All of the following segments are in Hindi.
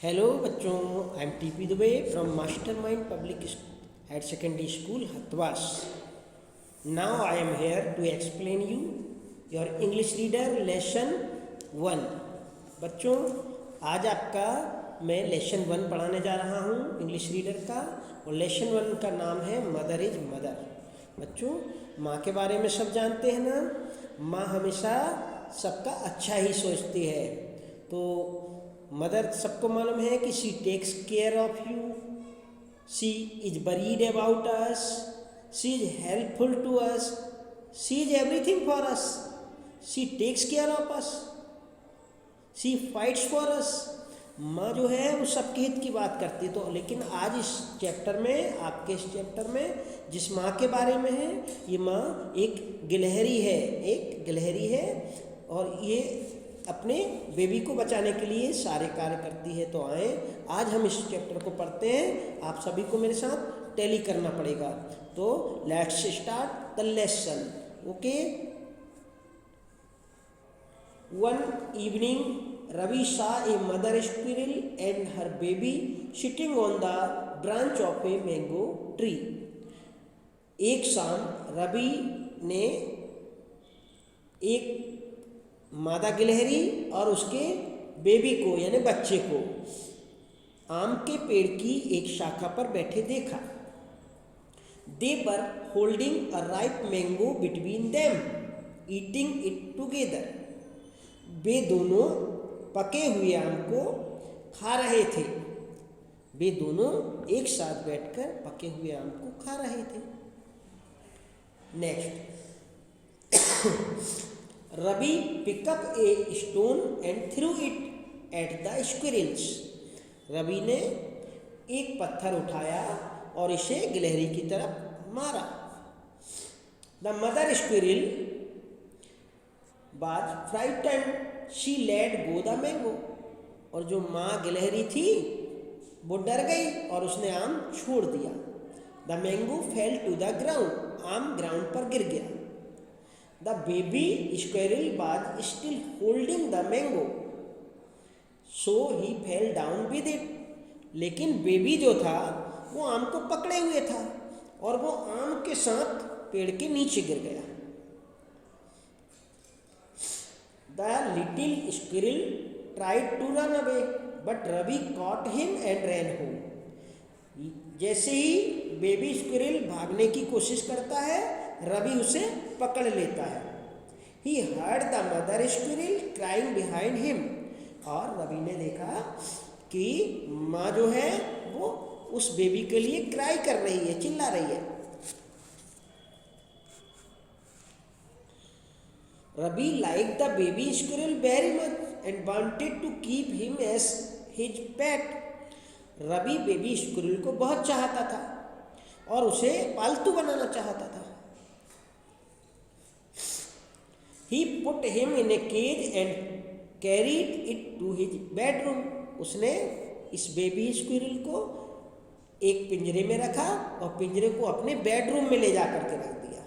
हेलो बच्चों, I am T P Dubey from Mastermind Public Higher Secondary School Hathwas. Now I am here to explain you your English reader lesson 1. बच्चों, आज आपका मैं लेसन 1 पढ़ाने जा रहा हूँ इंग्लिश रीडर का, और लेसन 1 का नाम है मदर इज मदर. बच्चों, माँ के बारे में सब जानते हैं ना. माँ हमेशा सबका अच्छा ही सोचती है. तो मदर सबको मालूम है कि she takes care of you, she is worried about us, she is helpful to us, she is everything for us, she takes care of us, she fights for us. माँ जो है वो सबके हित की बात करती है. तो लेकिन आज इस चैप्टर में, आपके इस चैप्टर में जिस माँ के बारे में है, ये माँ एक गिलहरी है, एक गिलहरी है, और ये अपने बेबी को बचाने के लिए सारे कार्य करती है. तो आए आज हम इस चैप्टर को पढ़ते हैं. आप सभी को मेरे साथ टैली करना पड़ेगा. तो let's start the lesson. Okay. One evening Ravi saw a mother squirrel and her baby sitting on the branch of a mango tree. एक शाम रवि ने एक मादा गिलहरी और उसके बेबी को यानी बच्चे को आम के पेड़ की एक शाखा पर बैठे देखा. They were holding a ripe mango between them, eating it together. वे दोनों पके हुए आम को खा रहे थे. वे दोनों एक साथ बैठकर पके हुए आम को खा रहे थे. Next. Ravi pick up a stone and threw it at the squirrels. Ravi ने एक पत्थर उठाया और इसे गिलहरी की तरफ मारा. The mother squirrel was frightened, she let go the mango. और जो माँ गिलहरी थी वो डर गई और उसने आम छोड़ दिया. The mango fell to the ground. आम ग्राउंड पर गिर गया. The baby squirrel was still holding the mango, so he fell down with it. लेकिन बेबी जो था वो आम को पकड़े हुए था और वो आम के साथ पेड़ के नीचे गिर गया. The little squirrel tried to run away, but Ravi caught him and ran home. जैसे ही बेबी स्क्विरल भागने की कोशिश करता है, रवि उसे पकड़ लेता है. He heard the mother squirrel crying behind him. और रवि ने देखा कि माँ जो है वो उस बेबी के लिए क्राई कर रही है, चिल्ला रही है. Ravi liked the baby squirrel very much and wanted to keep him as his pet. Ravi baby squirrel को बहुत चाहता था और उसे पालतू बनाना चाहता था. He put him in a cage and carried it to his bedroom. उसने इस बेबी स्क्विरल को एक पिंजरे में रखा और पिंजरे को अपने बेडरूम में ले जाकर के रख दिया.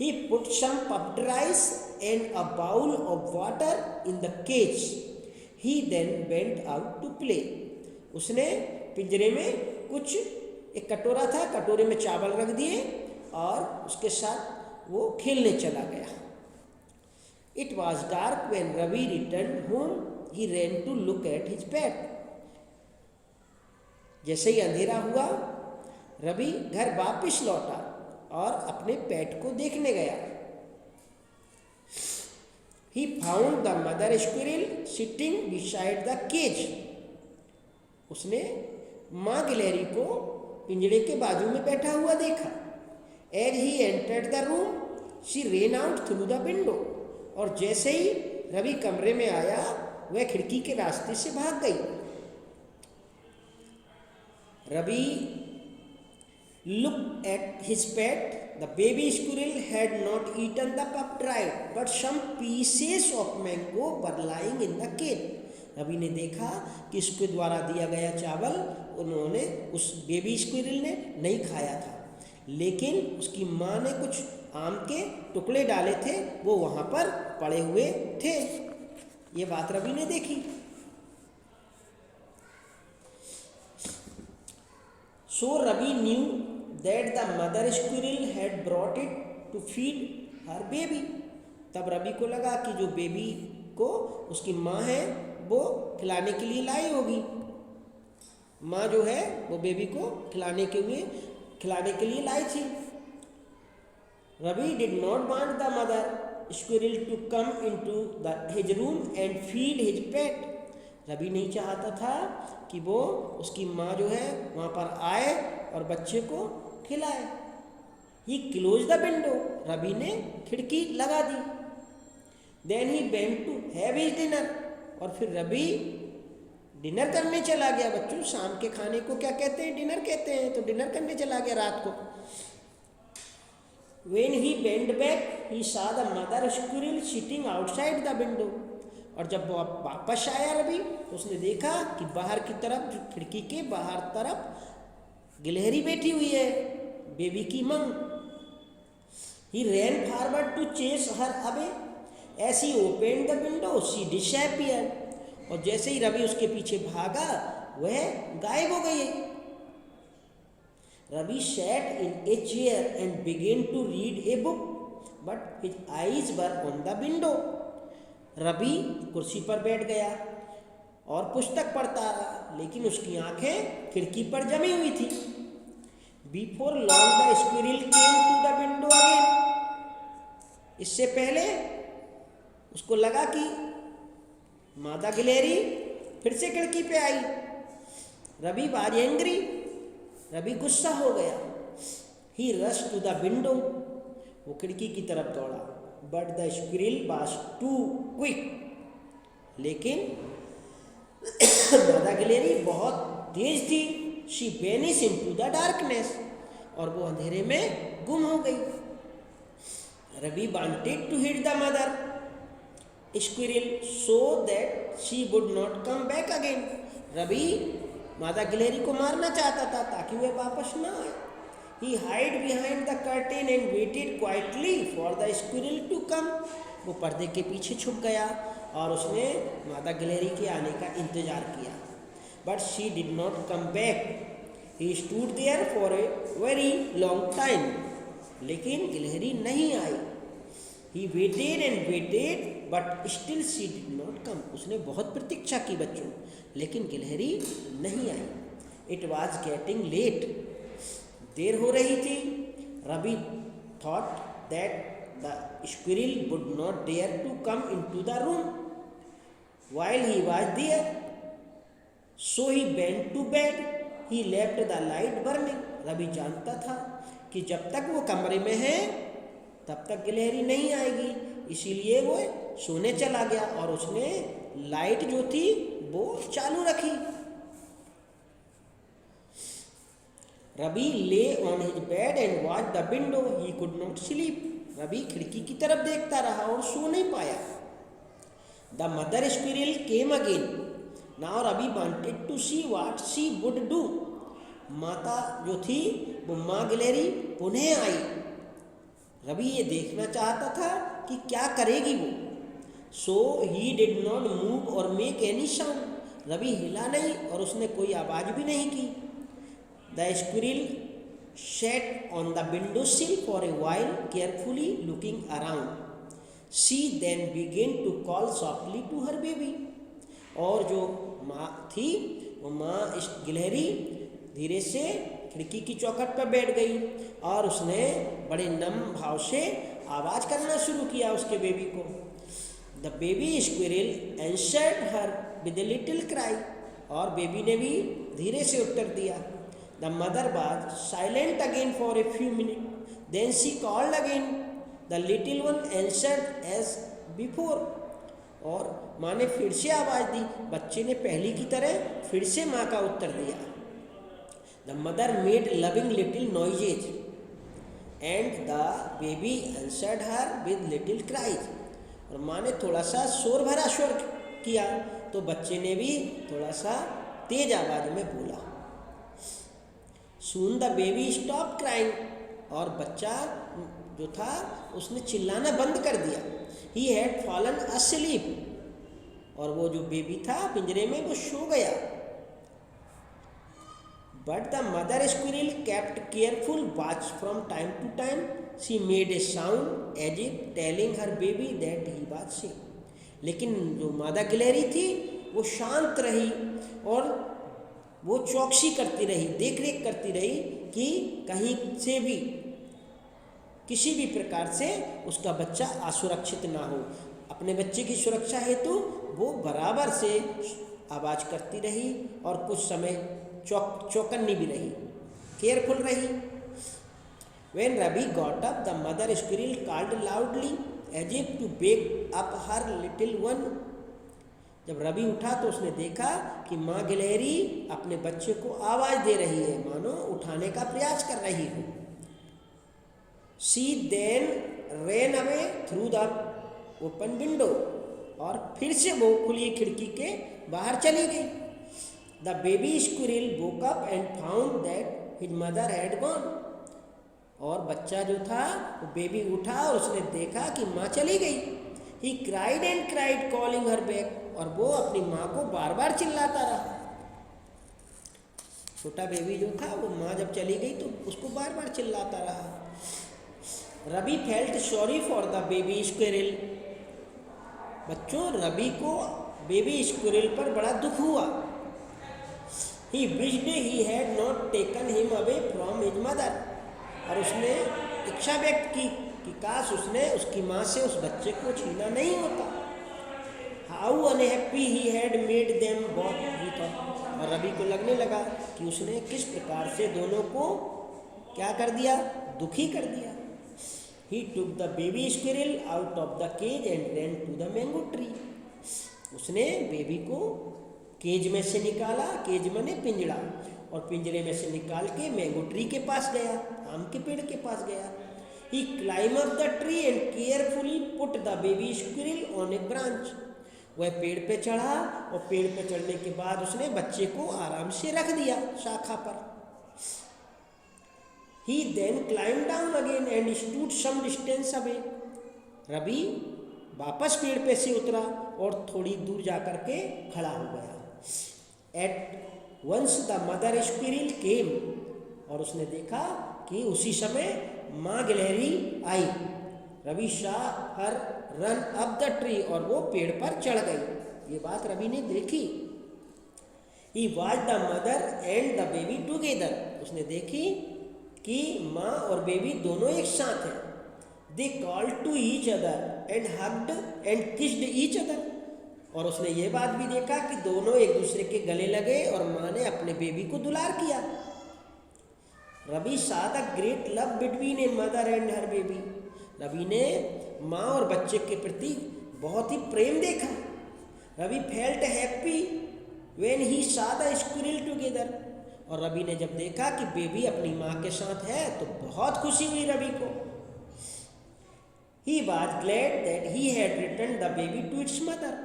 He put some puffed rice and a bowl of water in the cage. He then went out to play. उसने पिंजरे में कुछ एक कटोरा था, कटोरे में चावल रख दिए और उसके साथ वो खेलने चला गया. It was dark when Ravi returned home. He ran to look at his pet. जैसे ही अंधेरा हुआ, रवि घर वापस लौटा और अपने पेट को देखने गया. He found the mother squirrel sitting beside the cage. उसने माँ गिलहरी को पिंजरे के बाजू में बैठा हुआ देखा. As he entered the room, she ran out through the window. और जैसे ही रवि कमरे में आया, वह खिड़की के रास्ते से भाग गई. Ravi looked at his pet. The baby squirrel had not eaten the puffed rice, but some pieces of mango were lying in the cage. Ravi ने देखा कि इसके द्वारा दिया गया चावल उन्होंने उस बेबी स्क्विरल ने नहीं खाया था, लेकिन उसकी माँ ने कुछ आम के टुकड़े डाले थे, वो वहाँ पर पड़े हुए थे. ये बात रवि ने देखी. So Ravi knew that the mother squirrel had brought it to feed her baby. तब रवि को लगा कि जो बेबी को उसकी माँ है वो खिलाने के लिए लाई होगी। माँ जो है वो बेबी को खिलाने के लिए लाई थी। Ravi did not want the mother squirrel to come into his room and feed his pet. Ravi नहीं चाहता था कि वो उसकी माँ जो है वहाँ पर आए और बच्चे को खिलाए। He close the window, Ravi ने खिड़की लगा दी। Then he went to have his dinner, और फिर रवि डिनर करने चला गया। बच्चों शाम के खाने को क्या कहते हैं? डिनर कहते हैं। तो डिनर करने चला गया रात को। When he went back, he saw the mother squirrel sitting outside the window. और जब वो वापस आया रवि तो उसने देखा कि बाहर की तरफ, खिड़की के बाहर तरफ गिलहरी बैठी हुई है, बेबी की मां। He ran forward to chase her away. As he opened the window, she disappeared. और जैसे ही रवि उसके पीछे भागा वह गायब हो गई। Ravi sat in a chair and began to read a book, but his eyes were on the window. Ravi कुर्सी पर बैठ गया और पुस्तक पढ़ता रहा, लेकिन उसकी आंखें खिड़की पर जमी हुई थी। Before long the squirrel came to the window again. इससे पहले उसको लगा कि मादा गिलहरी फिर से खिड़की पे आई। Ravi was angry. रवि गुस्सा हो गया। He rushed to the window. वो खिड़की की तरफ दौड़ा। But the squirrel was too quick. लेकिन मादा गिलहरी बहुत तेज थी। She vanished into the darkness. और वो अंधेरे में गुम हो गई। Ravi wanted to hit the mother squirrel so that she would not come back again. Ravi मादा गिलहरी को मारना चाहता था ताकि वह वापस ना आए। He hid behind the curtain and waited quietly for the squirrel to come. वो पर्दे के पीछे छुप गया और उसने मादा गिलहरी के आने का इंतजार किया। But she did not come back. He stood there for a very long time. लेकिन गिलहरी नहीं आई। He waited and waited, but still she did not come. उसने बहुत प्रतीक्षा की बच्चों, लेकिन गिलहरी नहीं आई। It was getting late. देर हो रही थी। Ravi thought that the squirrel would not dare to come into the room while he was there. So he went to bed. He left the light burning. Ravi जानता था कि जब तक वो कमरे में है तब तक गिलहरी नहीं आएगी, इसीलिए वो सोने चला गया और उसने लाइट जो थी वो चालू रखी। Ravi lay on his bed and watch the window. He could not sleep. Ravi खिड़की की तरफ देखता रहा और सो नहीं पाया। The mother squirrel came again. Now Ravi wanted to see what she would do. माता जो थी वो माँ गिलहरी पुनः आई। रवि ये देखना चाहता था कि क्या करेगी वो। सो ही डिड नॉट मूव और मेक एनी साउंड। रवि हिला नहीं और उसने कोई आवाज़ भी नहीं की। The squirrel sat on the window sill for a while, carefully looking around. She then began to call softly to her baby. और जो माँ थी वो माँ इस गिलहरी धीरे से खिड़की की चौखट पर बैठ गई और उसने बड़े नम्र भाव से आवाज़ करना शुरू किया उसके बेबी को। The baby squirrel answered her with a little cry. और बेबी ने भी धीरे से उत्तर दिया। The mother was silent again for a few minutes. Then she called again. The little one answered as before. और माँ ने फिर से आवाज़ दी। बच्चे ने पहली की तरह फिर से माँ का उत्तर दिया। The mother made loving little noises and the baby answered her with little cries. और माँ ने थोड़ा सा शोर भरा शोर किया तो बच्चे ने भी थोड़ा सा तेज आवाज़ में बोला। Soon the baby stopped crying. और बच्चा जो था उसने चिल्लाना बंद कर दिया। He had fallen asleep. और वो जो बेबी था पिंजरे में वो सो गया। But the mother squirrel kept careful watch from time to time. She made a sound as if telling her baby that he was safe. लेकिन जो मादा गिलहरी थी वो शांत रही और वो चौकसी करती रही, देख रेख करती रही कि कहीं से भी किसी भी प्रकार से उसका बच्चा असुरक्षित ना हो। अपने बच्चे की सुरक्षा हेतु वो बराबर से आवाज़ करती रही और कुछ समय चौकन्नी भी रही, केयरफुल रही। When Ravi got up, the mother squirrel called loudly as if to wake up her little one. जब रवि उठा तो उसने देखा कि माँ गिलहरी अपने बच्चे को आवाज़ दे रही है, मानो उठाने का प्रयास कर रही हो। She then ran away through the open window. और फिर से वो खुली खिड़की के बाहर चली गई। The baby squirrel woke up and found that his mother had gone. और बच्चा जो था वो बेबी उठा और उसने देखा कि माँ चली गई। He cried and cried calling her back. और वो अपनी माँ को बार बार चिल्लाता रहा। छोटा बेबी जो था वो माँ जब चली गई तो उसको बार बार चिल्लाता रहा। Ravi felt sorry for the baby squirrel. बच्चों, रवि को बेबी स्क्विरल पर बड़ा दुख हुआ। He wished he had not taken him away from his mother. और उसने इच्छा व्यक्त की कि काश उसने उसकी माँ से उस बच्चे को छीना नहीं होता। How unhappy he had made them both, he thought. और रवि को लगने लगा कि उसने किस प्रकार से दोनों को क्या कर दिया, दुखी कर दिया। He took the baby squirrel out of the cage and ran to the mango tree. उसने बेबी को केज में से निकाला, केज माने पिंजड़ा, और पिंजरे में से निकाल के मैंगो ट्री के पास गया, आम के पेड़ के पास गया। He climbed up the tree and carefully put the baby squirrel on a branch. वह पेड़ पे चढ़ा और पेड़ पे चढ़ने के बाद उसने बच्चे को आराम से रख दिया शाखा पर। He then climbed down again and stood some distance away. Ravi वापस पेड़ पे से उतरा और थोड़ी दूर जाकर के खड़ा हो गया। At once the mother squirrel came. और उसने देखा कि उसी समय माँ गिलहरी आई। Ravi saw her run up the tree. और वो पेड़ पर चढ़ गई। ये बात रवि ने देखी। He watched the mother and the baby together. उसने देखी कि माँ और बेबी दोनों एक साथ हैं। They called to each other and hugged and kissed each other. और उसने ये बात भी देखा कि दोनों एक दूसरे के गले लगे और माँ ने अपने बेबी को दुलार किया। Ravi saw the great love between a mother and her baby. Ravi ने माँ और बच्चे के प्रति बहुत ही प्रेम देखा। Ravi felt happy when he saw the squirrel together. और रवि ने जब देखा कि बेबी अपनी माँ के साथ है तो बहुत खुशी हुई रवि को। He was glad that he had returned the baby to its mother.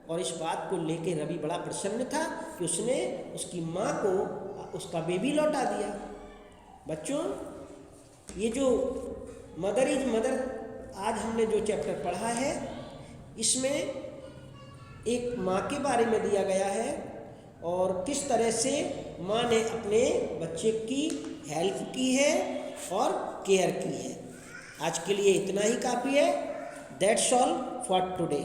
और इस बात को लेके रवि बड़ा प्रसन्न था कि उसने उसकी माँ को उसका बेबी लौटा दिया। बच्चों, ये जो मदर इज मदर आज हमने जो चैप्टर पढ़ा है, इसमें एक माँ के बारे में दिया गया है और किस तरह से माँ ने अपने बच्चे की हेल्प की है और केयर की है। आज के लिए इतना ही काफ़ी है। That's all for today.